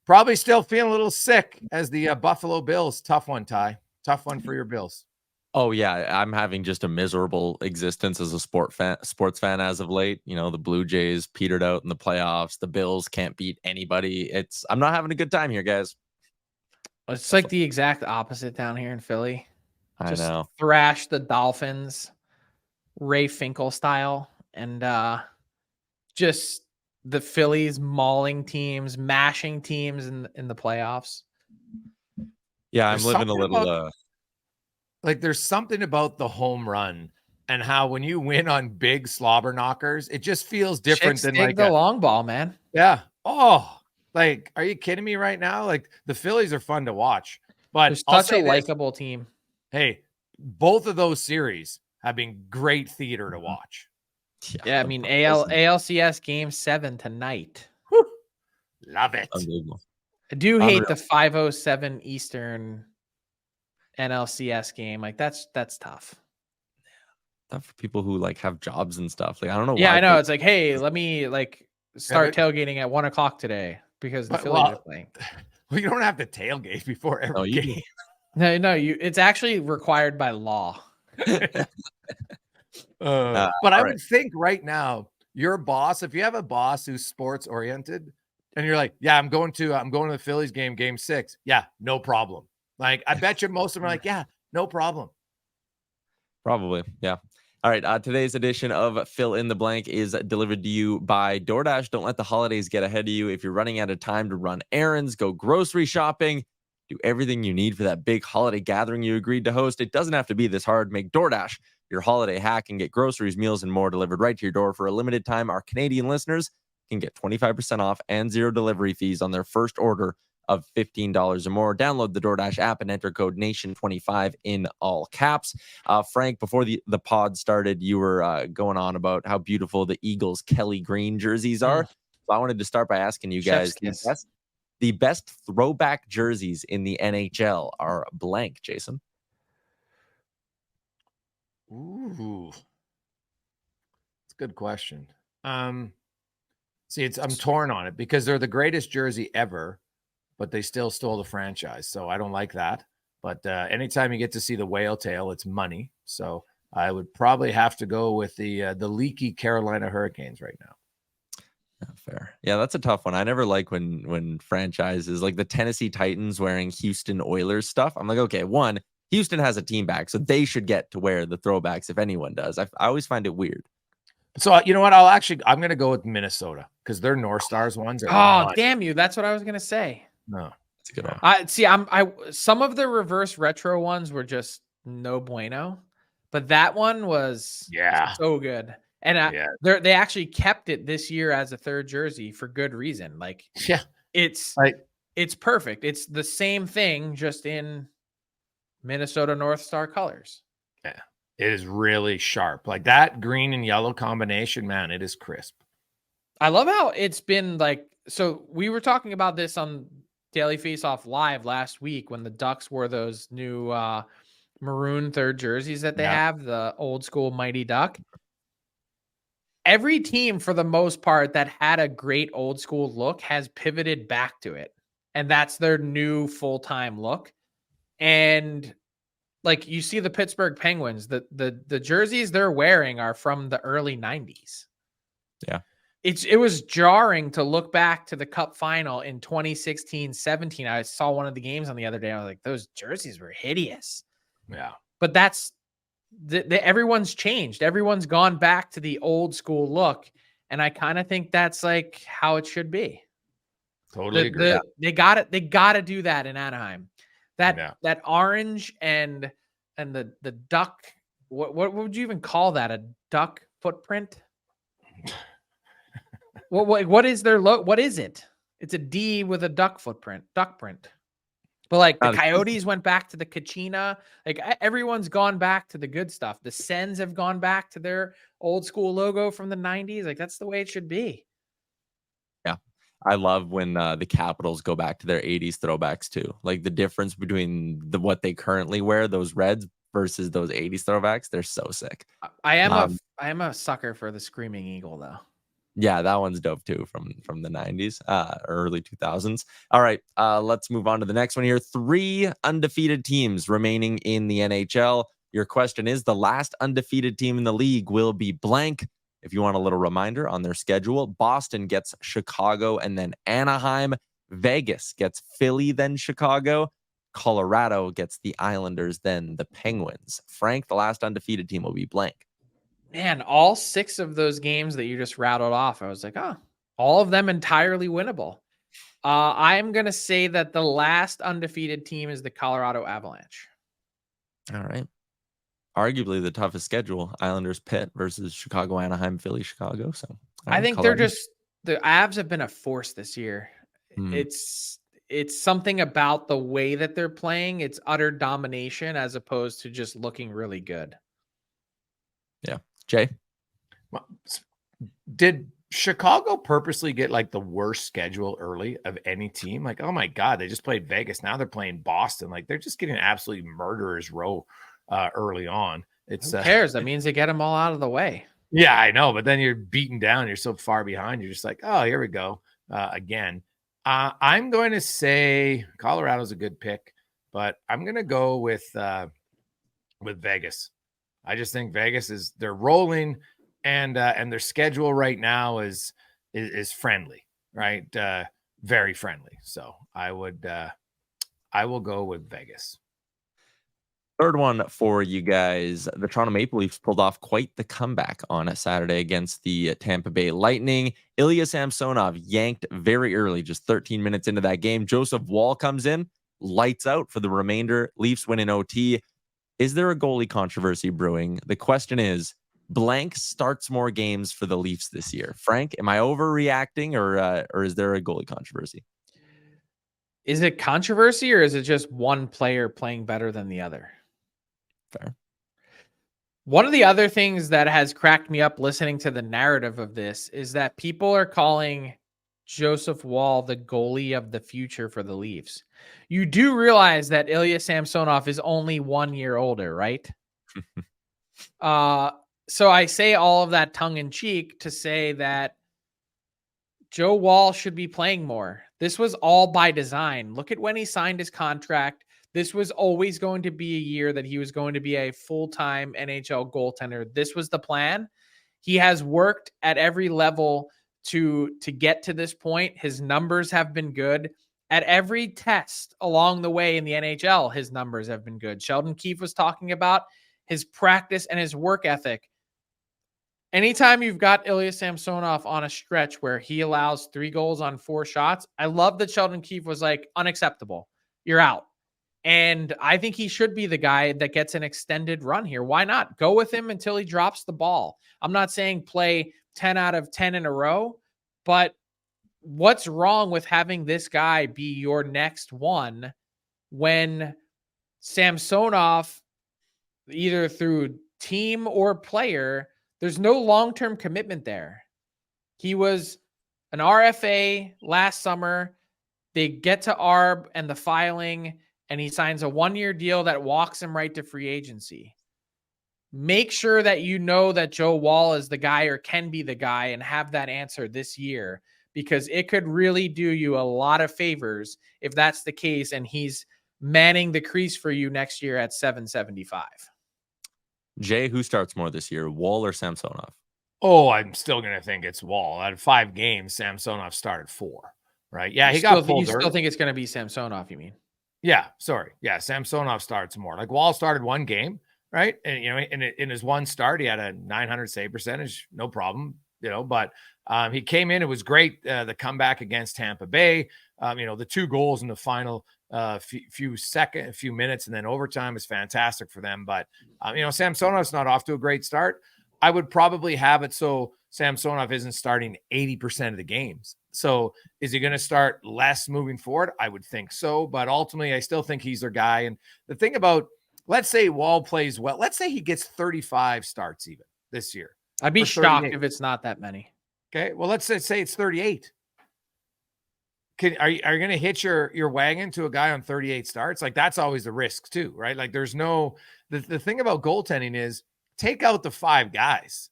probably still feeling a little sick as the Buffalo Bills. Tough one, Ty. Tough one for your Bills. Oh yeah, I'm having just a miserable existence as a sports fan as of late. The Blue Jays petered out in the playoffs. The Bills can't beat anybody. I'm not having a good time here, guys. It's like the exact opposite down here in Philly. I know. Thrash the Dolphins, Ray Finkel style, and just the Phillies mauling teams, mashing teams in the playoffs. Yeah, I'm living a little. There's something about the home run and how when you win on big slobber knockers, it just feels different than like the long ball, man. Yeah. Oh, are you kidding me right now? Like the Phillies are fun to watch, but they're such a likable team. Hey, both of those series have been great theater to watch. Yeah, I mean ALCS Game 7 tonight. Whew. Love it. I do hate the 5:07 Eastern NLCS game. Like that's tough. Tough for people who have jobs and stuff. I don't know. Yeah, I know. It's like, hey, let me start tailgating at 1:00 today because the Phillies are playing. Well, you don't have to tailgate before every game. No, it's actually required by law. But I would think right now, your boss, if you have a boss who's sports oriented and you're like, yeah, I'm going to the Phillies game 6. Yeah, no problem. I bet you most of them are like, yeah, no problem. Probably. Yeah. All right. Today's edition of Fill in the Blank is delivered to you by DoorDash. Don't let the holidays get ahead of you. If you're running out of time to run errands, go grocery shopping, do everything you need for that big holiday gathering you agreed to host. It doesn't have to be this hard. Make DoorDash your holiday hack and get groceries, meals, and more delivered right to your door for a limited time. Our Canadian listeners can get 25% off and 0 delivery fees on their first order of $15 or more. Download the DoorDash app and enter code NATION25 in all caps. Frank, before the pod started, you were going on about how beautiful the Eagles Kelly Green jerseys are. So I wanted to start by asking you guys, the best throwback jerseys in the NHL are blank, Jason. Ooh, it's a good question. See, I'm torn on it because they're the greatest jersey ever, but they still stole the franchise. So I don't like that. But anytime you get to see the whale tail, it's money. So I would probably have to go with the leaky Carolina Hurricanes right now. Fair. Yeah, that's a tough one. I never like when franchises like the Tennessee Titans wearing Houston Oilers stuff. I'm like, okay, one, Houston has a team back, so they should get to wear the throwbacks if anyone does. I always find it weird. So you know what? I'm going to go with Minnesota because their North Stars ones are. Oh, damn you! That's what I was going to say. No, that's a good one. Some of the reverse retro ones were just no bueno, but that one was so good. And they actually kept it this year as a third jersey for good reason. Like, it's perfect. It's the same thing, just in Minnesota North Star colors. Yeah, it is really sharp. Like that green and yellow combination, man, it is crisp. I love how it's been like. So we were talking about this on Daily Faceoff Live last week when the Ducks wore those new maroon third jerseys that they have, the old school Mighty Duck. Every team, for the most part, that had a great old school look has pivoted back to it. And that's their new full-time look. And like you see the Pittsburgh Penguins, the jerseys they're wearing are from the early 90s. Yeah. It was jarring to look back to the Cup final in 2016-17. I saw one of the games on the other day. I was like, those jerseys were hideous. Yeah. But that's everyone's changed. Everyone's gone back to the old school look. And I kind of think that's like how it should be. Totally agree. They got to do that in Anaheim. That orange and the duck. What would you even call that? A duck footprint? What is their logo? What is it? It's a D with a duck footprint, duck print. But like the Coyotes went back to the Kachina. Like everyone's gone back to the good stuff. The Sens have gone back to their old school logo from the 90s. Like that's the way it should be. Yeah. I love when the Capitals go back to their 80s throwbacks too. Like the difference between what they currently wear, those reds versus those 80s throwbacks, they're so sick. I am a sucker for the Screaming Eagle though. Yeah, that one's dope too from the 90s, early 2000s. All right, let's move on to the next one here. 3 undefeated teams remaining in the NHL. Your question is, the last undefeated team in the league will be blank. If you want a little reminder on their schedule, Boston gets Chicago and then Anaheim. Vegas gets Philly, then Chicago. Colorado gets the Islanders, then the Penguins. Frank, the last undefeated team will be blank. Man, all 6 of those games that you just rattled off, I was like, all of them entirely winnable. I'm going to say that the last undefeated team is the Colorado Avalanche. All right. Arguably the toughest schedule, Islanders Pitt versus Chicago, Anaheim, Philly, Chicago. So I think Colorado. The Avs have been a force this year. It's something about the way that they're playing. It's utter domination as opposed to just looking really good. Yeah. Jay, did Chicago purposely get like the worst schedule early of any team? Like, oh my God, they just played Vegas. Now they're playing Boston. Like they're just getting absolutely murderer's row early on. Who cares? That means they get them all out of the way. Yeah, I know. But then you're beaten down. You're so far behind. You're just like, oh, here we go again. I'm going to say Colorado's a good pick, but I'm going to go with Vegas. I just think Vegas they're rolling, and their schedule right now is friendly, right? Very friendly. So I will go with Vegas. Third one for you guys. The Toronto Maple Leafs pulled off quite the comeback on a Saturday against the Tampa Bay Lightning. Ilya Samsonov yanked very early, just 13 minutes into that game. Joseph Woll comes in, lights out for the remainder. Leafs win in OT. Is there a goalie controversy brewing? The question is, blank starts more games for the Leafs this year. Frank, am I overreacting or is there a goalie controversy? Is it controversy or is it just one player playing better than the other? Fair. One of the other things that has cracked me up listening to the narrative of this is that people are calling Joseph Woll the goalie of the future for the Leafs. You do realize that Ilya Samsonov is only 1 year older, right? So I say all of that tongue in cheek to say that Joe Woll should be playing more. This was all by design. Look at when he signed his contract. This was always going to be a year that he was going to be a full-time NHL goaltender. This was the plan. He has worked at every level to get to this point. His numbers have been good. At every test along the way in the NHL, his numbers have been good. Sheldon Keefe was talking about his practice and his work ethic. Anytime you've got Ilya Samsonov on a stretch where he allows 3 goals on 4 shots, I love that Sheldon Keefe was like, unacceptable. You're out. And I think he should be the guy that gets an extended run here. Why not? Go with him until he drops the ball. I'm not saying play 10 out of 10 in a row, but what's wrong with having this guy be your next one when Samsonov, either through team or player, there's no long-term commitment there. He was an RFA last summer. They get to ARB and the filing, and he signs a 1-year deal that walks him right to free agency. Make sure that you know that Joe Woll is the guy or can be the guy and have that answer this year, because it could really do you a lot of favors if that's the case and he's manning the crease for you next year at 775. Jay, who starts more this year, Woll or Samsonov? Oh, I'm still going to think it's Woll. Out of 5 games, Samsonov started 4, right? Yeah, he got pulled. You still think it's going to be Samsonov, you mean? Yeah, sorry. Yeah, Samsonov starts more. Like Woll started 1 game, right? And, you know, in his 1 start, he had a 900 save percentage, no problem, you know, but he came in. It was great. The comeback against Tampa Bay, you know, the 2 goals in the final few minutes and then overtime is fantastic for them. But, you know, Samsonov's not off to a great start. I would probably have it so Samsonov isn't starting 80% of the games. So is he going to start less moving forward? I would think so. But ultimately, I still think he's their guy. And the thing about, let's say Woll plays well. Let's say he gets 35 starts even this year. I'd be shocked if it's not that many. Okay. Well, let's say it's 38. Are you going to hitch your wagon to a guy on 38 starts? Like, that's always the risk too, right? Like, there's no, the thing about goaltending is take out the 5 guys.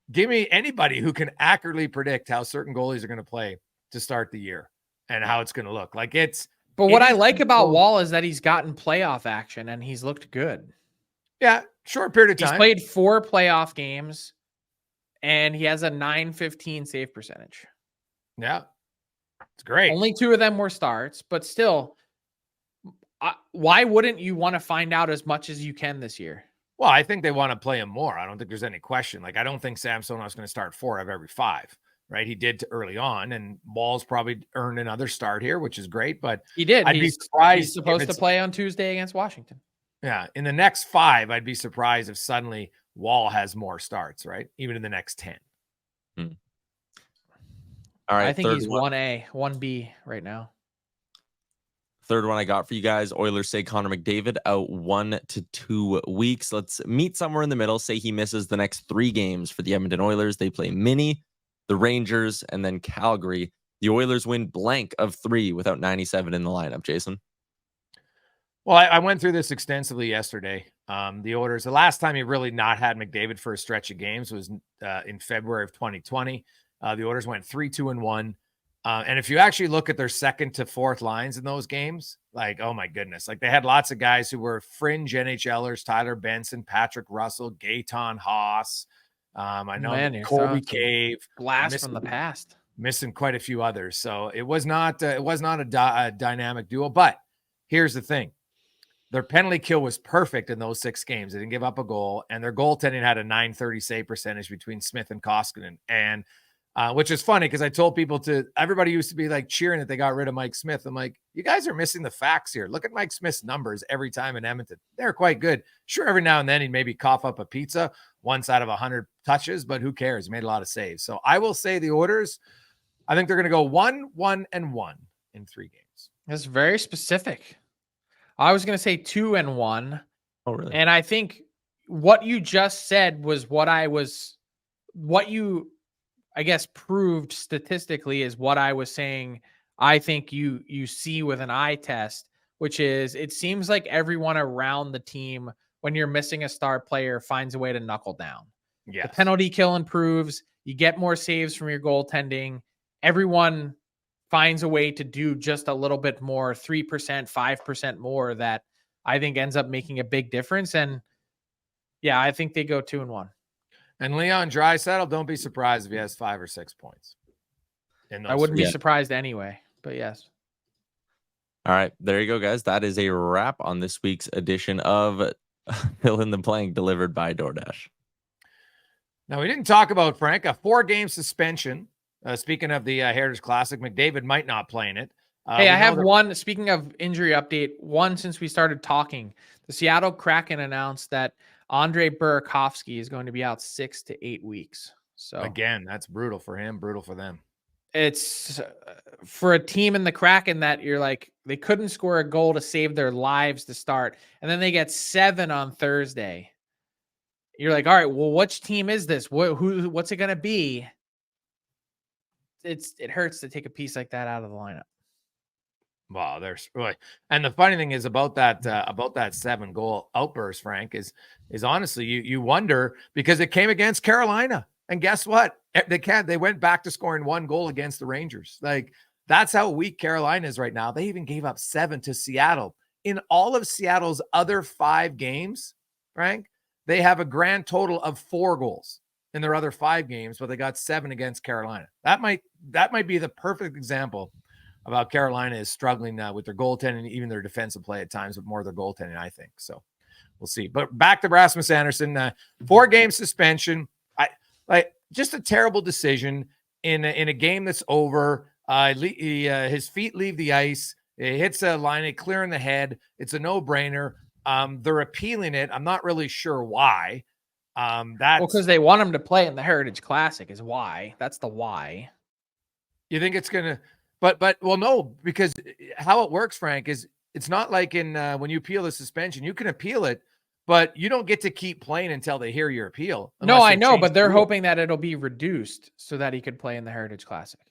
Give me anybody who can accurately predict how certain goalies are going to play to start the year and how it's going to look. Like, but what I like about Woll is that he's gotten playoff action and he's looked good. Yeah. Short period of time. He's played 4 playoff games and he has a .915 save percentage. Yeah. It's great. Only 2 of them were starts, but still, why wouldn't you want to find out as much as you can this year? Well, I think they want to play him more. I don't think there's any question. Like, I don't think Samsonov's going to start 4 of every 5, right? He did early on, and Woll's probably earned another start here, which is great. But he did. I'd be surprised. He's supposed to play on Tuesday against Washington. Yeah, in the next 5, I'd be surprised if suddenly Woll has more starts, right? Even in the next 10. All right, I think he's 1A, 1B right now. Third one I got for you guys. Oilers say Connor McDavid out 1 to 2 weeks. Let's meet somewhere in the middle. Say he misses the next 3 games for the Edmonton Oilers. They play Mini, the Rangers, and then Calgary. The Oilers win blank of 3 without 97 in the lineup. Jason? Well, I went through this extensively yesterday. The Oilers, the last time he really not had McDavid for a stretch of games was in February of 2020. The Oilers went 3-2-1. And if you actually look at their 2nd to 4th lines in those games, like, oh my goodness, like they had lots of guys who were fringe NHLers: Tyler Benson, Patrick Russell, Gaetan Haas. I know Colby Cave, blast from the past, missing quite a few others. So it was not a dynamic duo. But here's the thing: Their penalty kill was perfect in those 6 games. They didn't give up a goal, and their goaltending had a .930 save percentage between Smith and Koskinen. And which is funny because I told people everybody used to be like cheering that they got rid of Mike Smith. I'm like, you guys are missing the facts here. Look at Mike Smith's numbers every time in Edmonton. They're quite good. Sure, every now and then he'd maybe cough up a pizza once out of 100 touches, but who cares? He made a lot of saves. So I will say the Oilers, I think they're going to go 1-1-1 in 3 games. That's very specific. I was going to say 2-1. Oh, really? And I think what you just said was what you, I guess, proved statistically is what I was saying. I think you see with an eye test, which is it seems like everyone around the team, when you're missing a star player, finds a way to knuckle down. Yes. The penalty kill improves. You get more saves from your goaltending. Everyone finds a way to do just a little bit more, 3%, 5% more, that I think ends up making a big difference. And yeah, I think they go 2-1. And Leon Draisaitl, don't be surprised if he has 5 or 6 points. I wouldn't be surprised anyway, but yes. All right, there you go, guys. That is a wrap on this week's edition of Fill in the Blank, delivered by DoorDash. Now, we didn't talk about, Frank, a 4-game suspension. Speaking of the Heritage Classic, McDavid might not play in it. Hey, I have one. Speaking of injury update, one since we started talking, the Seattle Kraken announced that Andrei Burakovsky is going to be out 6 to 8 weeks. So again, that's brutal for him, brutal for them. It's for a team in the Kraken that you're like, they couldn't score a goal to save their lives to start, and then they get 7 on Thursday. You're like, all right, well, which team is this? What's it going to be? It hurts to take a piece like that out of the lineup. Wow, there's really, and the funny thing is about that 7-goal outburst, Frank, is honestly you wonder, because it came against Carolina, and guess what? They went back to scoring 1 goal against the Rangers. Like, that's how weak Carolina is right now. They even gave up 7 to Seattle. In all of Seattle's other 5 games, Frank, they have a grand total of 4 goals in their other 5 games, but they got 7 against Carolina. That might be the perfect example of how Carolina is struggling with their goaltending, even their defensive play at times, but more their goaltending, I think. So we'll see. But back to Rasmus Andersson, 4-game suspension. Just a terrible decision in a game that's over. His feet leave the ice. It hits a line, clear in the head. It's a no-brainer. They're appealing it. I'm not really sure why. Because they want him to play in the Heritage Classic is why. That's the why. You think it's gonna, but well, no, because how it works, Frank, is it's not like in when you appeal the suspension, you can appeal it, but you don't get to keep playing until they hear your appeal. No, I know, but they're hoping that it'll be reduced so that he could play in the Heritage Classic.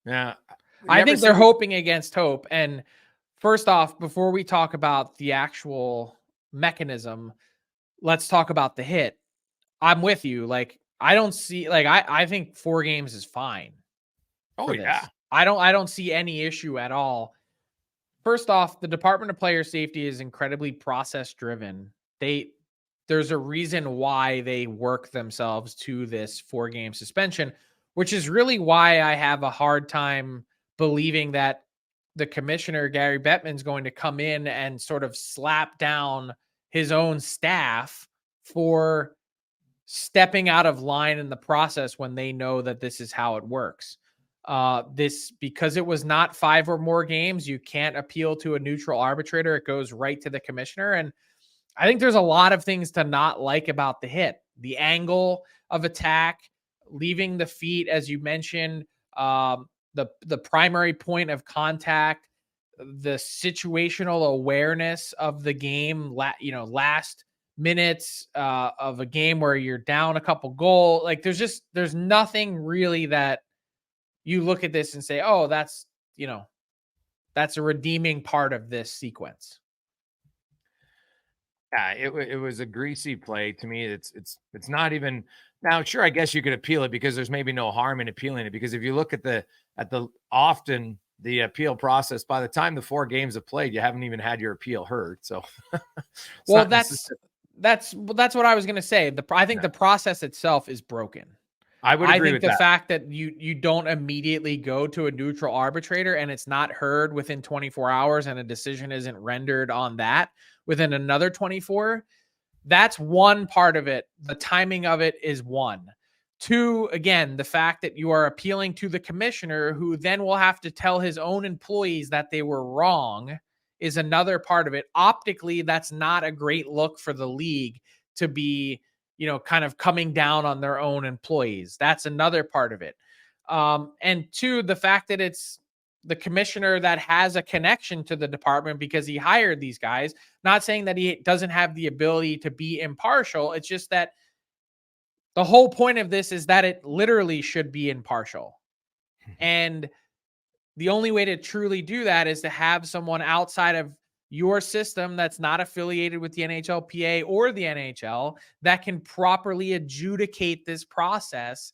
Yeah, I think they're hoping against hope. And first off, before we talk about the actual mechanism, let's talk about the hit. I'm with you. Like, I don't see, like, I think 4 games is fine. Oh, yeah. I don't see any issue at all. First off, the Department of Player Safety is incredibly process driven. There's a reason why they work themselves to this 4-game suspension, which is really why I have a hard time believing that the commissioner, Gary Bettman's, going to come in and sort of slap down his own staff for stepping out of line in the process when they know that this is how it works. Because it was not 5 or more games, you can't appeal to a neutral arbitrator. It goes right to the commissioner. And I think there's a lot of things to not like about the hit. The angle of attack, leaving the feet, as you mentioned, the primary point of contact, the situational awareness of the game, last minutes of a game where you're down a couple goals. Like, there's nothing really that you look at this and say, oh, that's a redeeming part of this sequence. Yeah, it was a greasy play to me. It's not even now. Sure, I guess you could appeal it because there's maybe no harm in appealing it, because if you look at the often the appeal process, by the time the 4 games have played, you haven't even had your appeal heard. So, well, that's what I was going to say. I think the process itself is broken. I would I agree think with the that. fact that you don't immediately go to a neutral arbitrator and it's not heard within 24 hours and a decision isn't rendered on that within another 24, that's one part of it. The timing of it is one. Two, again, the fact that you are appealing to the commissioner who then will have to tell his own employees that they were wrong is another part of it. Optically, that's not a great look for the league to be, kind of coming down on their own employees. That's another part of it. And two, the fact that it's the commissioner that has a connection to the department because he hired these guys. Not saying that he doesn't have the ability to be impartial. It's just that the whole point of this is that it literally should be impartial. And the only way to truly do that is to have someone outside of your system that's not affiliated with the NHLPA or the NHL that can properly adjudicate this process.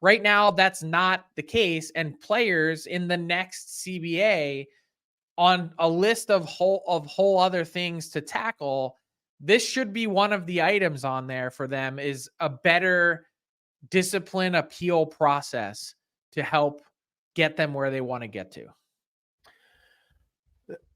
Right now, that's not the case. And players in the next CBA on a list of whole other things to tackle, this should be one of the items on there for them is a better discipline appeal process to help get them where they want to get to.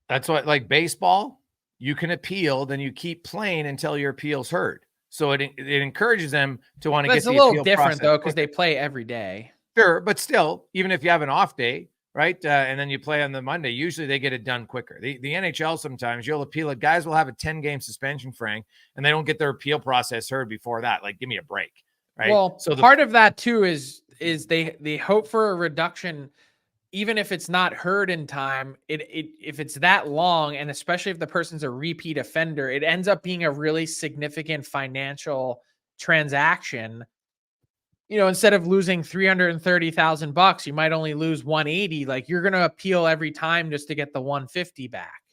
That's what, like baseball, you can appeal, then you keep playing until your appeal's heard. So it encourages them to want to get the appeal process. It's a little different though, because they play every day. Sure, but still, even if you have an off day, right, and then you play on the Monday, usually they get it done quicker. The NHL, sometimes you'll appeal it. Guys will have a 10-game suspension, Frank, and they don't get their appeal process heard before that. Like, give me a break, right? Well, so part of that too is they hope for a reduction, even if it's not heard in time. If it's that long, and especially if the person's a repeat offender, it ends up being a really significant financial transaction. Instead of losing $330,000, you might only lose 180. Like, you're going to appeal every time just to get the 150 back.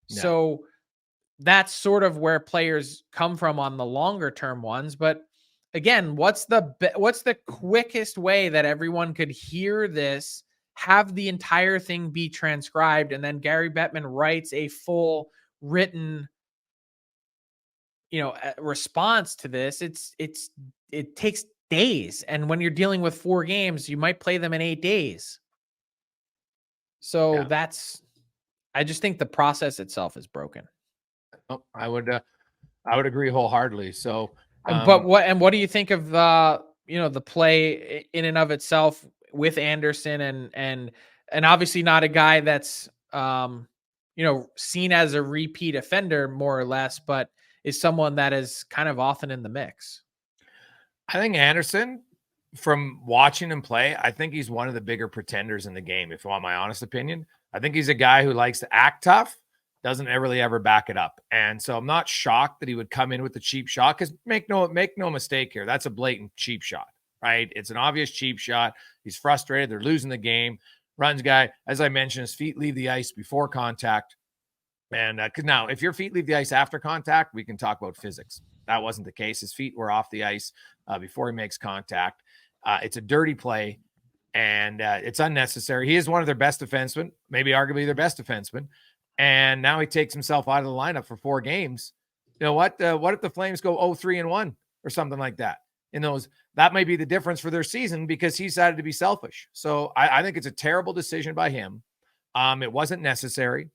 Yeah. So that's sort of where players come from on the longer term ones. But again, what's the quickest way that everyone could hear this, have the entire thing be transcribed, and then Gary Bettman writes a full written, response to this? It takes days. And when you're dealing with 4 games, you might play them in 8 days. So yeah. I just think the process itself is broken. Oh, I would agree wholeheartedly. So, but what do you think of the play in and of itself with Andersson and obviously not a guy that's, seen as a repeat offender more or less, but is someone that is kind of often in the mix? I think Andersson, from watching him play, I think he's one of the bigger pretenders in the game, if you want my honest opinion. I think he's a guy who likes to act tough, doesn't really ever back it up. And so I'm not shocked that he would come in with the cheap shot, because make no mistake here, that's a blatant cheap shot, right? It's an obvious cheap shot. He's frustrated. They're losing the game. Runs guy, as I mentioned, his feet leave the ice before contact. And because now, if your feet leave the ice after contact, we can talk about physics. That wasn't the case. His feet were off the ice before he makes contact. It's a dirty play, and it's unnecessary. He is one of their best defensemen, maybe arguably their best defenseman. And now he takes himself out of the lineup for 4 games. You know what? What if the Flames go 0-3-1 or something like that? That might be the difference for their season, because he decided to be selfish. So I think it's a terrible decision by him. It wasn't necessary.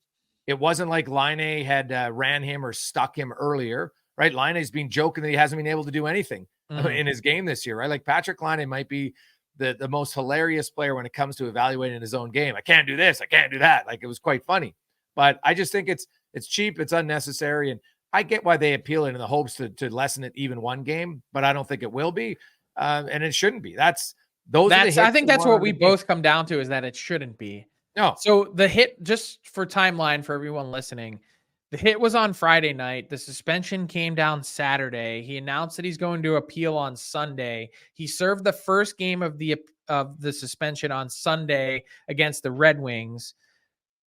It wasn't like Laine had ran him or stuck him earlier, right? Laine's been joking that he hasn't been able to do anything in his game this year, right? Like, Patrick Laine might be the most hilarious player when it comes to evaluating his own game. I can't do this, I can't do that. Like, it was quite funny. But I just think it's cheap, it's unnecessary, and I get why they appeal it in the hopes to lessen it even 1 game, but I don't think it will be, and it shouldn't be. I think that's what we both come down to, is that it shouldn't be. No. So the hit, just for timeline for everyone listening, the hit was on Friday night. The suspension came down Saturday. He announced that he's going to appeal on Sunday. He served the first game of the suspension on Sunday against the Red Wings.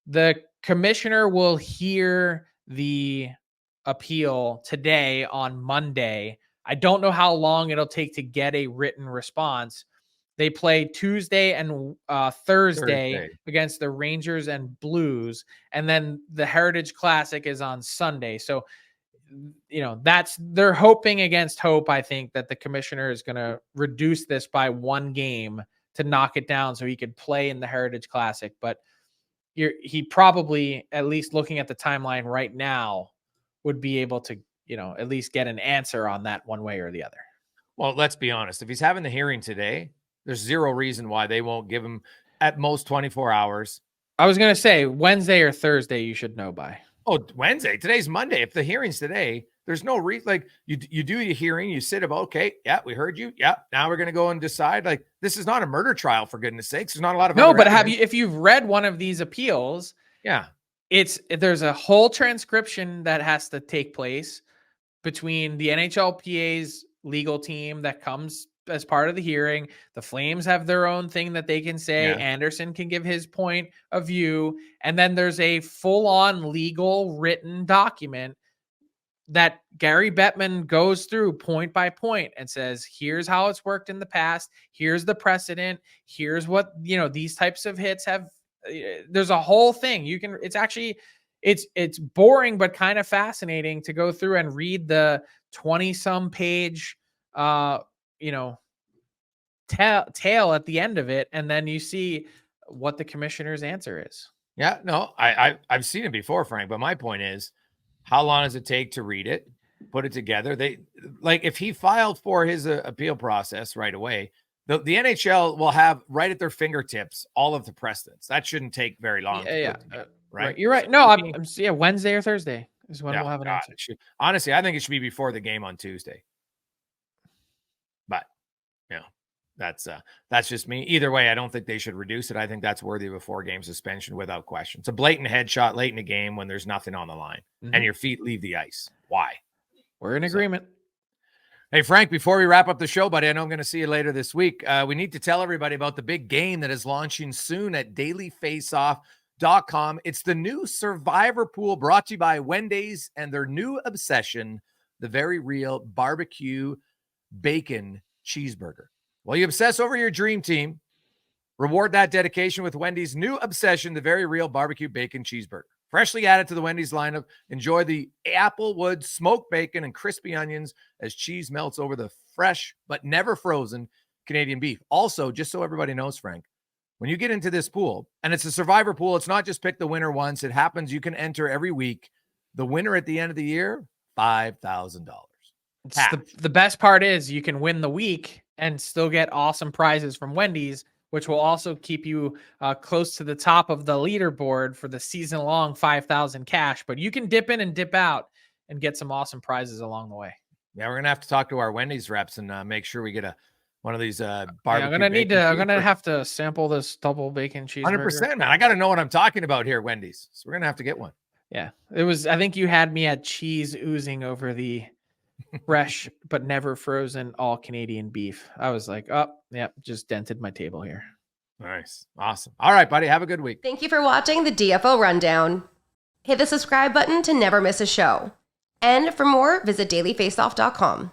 The commissioner will hear the appeal today on Monday. I don't know how long it'll take to get a written response. They play Tuesday and Thursday against the Rangers and Blues, and then the Heritage Classic is on Sunday. So they're hoping against hope. I think that the commissioner is going to reduce this by one game to knock it down so he could play in the Heritage Classic. But he probably, at least looking at the timeline right now, would be able to, at least get an answer on that one way or the other. Well, let's be honest. If he's having the hearing today, there's zero reason why they won't give him at most 24 hours. I was going to say Wednesday or Thursday, you should know by. Oh, Wednesday. Today's Monday. If the hearing's today, there's no reason. Like you do your hearing, you sit about, okay, yeah, we heard you. Yeah, now we're going to go and decide. Like, this is not a murder trial, for goodness sakes. There's not a lot of no, but if you've read one of these appeals, yeah, there's a whole transcription that has to take place between the NHLPA's legal team that comes as part of the hearing. The Flames have their own thing that they can say. Yeah. Anderson can give his point of view. And then there's a full-on legal written document that Gary Bettman goes through point by point and says, here's how it's worked in the past. Here's the precedent. Here's what, these types of hits have. There's a whole thing. It's boring, but kind of fascinating to go through and read the 20-some page, tale at the end of it. And then you see what the commissioner's answer is. Yeah, no, I've seen it before, Frank, but my point is, how long does it take to read it, put it together? If he filed for his appeal process right away, the NHL will have right at their fingertips all of the precedents. That shouldn't take very long. Right? You're right. No, Wednesday or Thursday is when we'll have an answer. Honestly, I think it should be before the game on Tuesday. But that's just me. Either way, I don't think they should reduce it. I think that's worthy of a 4-game suspension without question. It's a blatant headshot late in the game when there's nothing on the line and your feet leave the ice. Why? We're in agreement. Hey, Frank, before we wrap up the show, buddy, I know I'm going to see you later this week. We need to tell everybody about the big game that is launching soon at dailyfaceoff.com. It's the new Survivor Pool brought to you by Wendy's and their new obsession, the very real barbecue bacon cheeseburger. While you obsess over your dream team, reward that dedication with Wendy's new obsession, the very real barbecue bacon cheeseburger. Freshly added to the Wendy's lineup, enjoy the applewood smoked bacon and crispy onions as cheese melts over the fresh but never frozen Canadian beef. Also, just so everybody knows, Frank, when you get into this pool, and it's a Survivor pool, it's not just pick the winner once. It happens. You can enter every week. The winner at the end of the year, $5,000. The best part is you can win the week and still get awesome prizes from Wendy's, which will also keep you close to the top of the leaderboard for the season-long $5,000 cash. But you can dip in and dip out and get some awesome prizes along the way. Yeah, we're gonna have to talk to our Wendy's reps and make sure we get one of these barbecue. I'm gonna have to sample this double bacon cheeseburger. 100%, man. I got to know what I'm talking about here, Wendy's. So we're gonna have to get one. Yeah, it was. I think you had me at cheese oozing over the fresh but never frozen all Canadian beef. I was like, oh, yeah, just dented my table here. Nice. Awesome. All right, buddy. Have a good week. Thank you for watching the DFO Rundown. Hit the subscribe button to never miss a show. And for more, visit dailyfaceoff.com.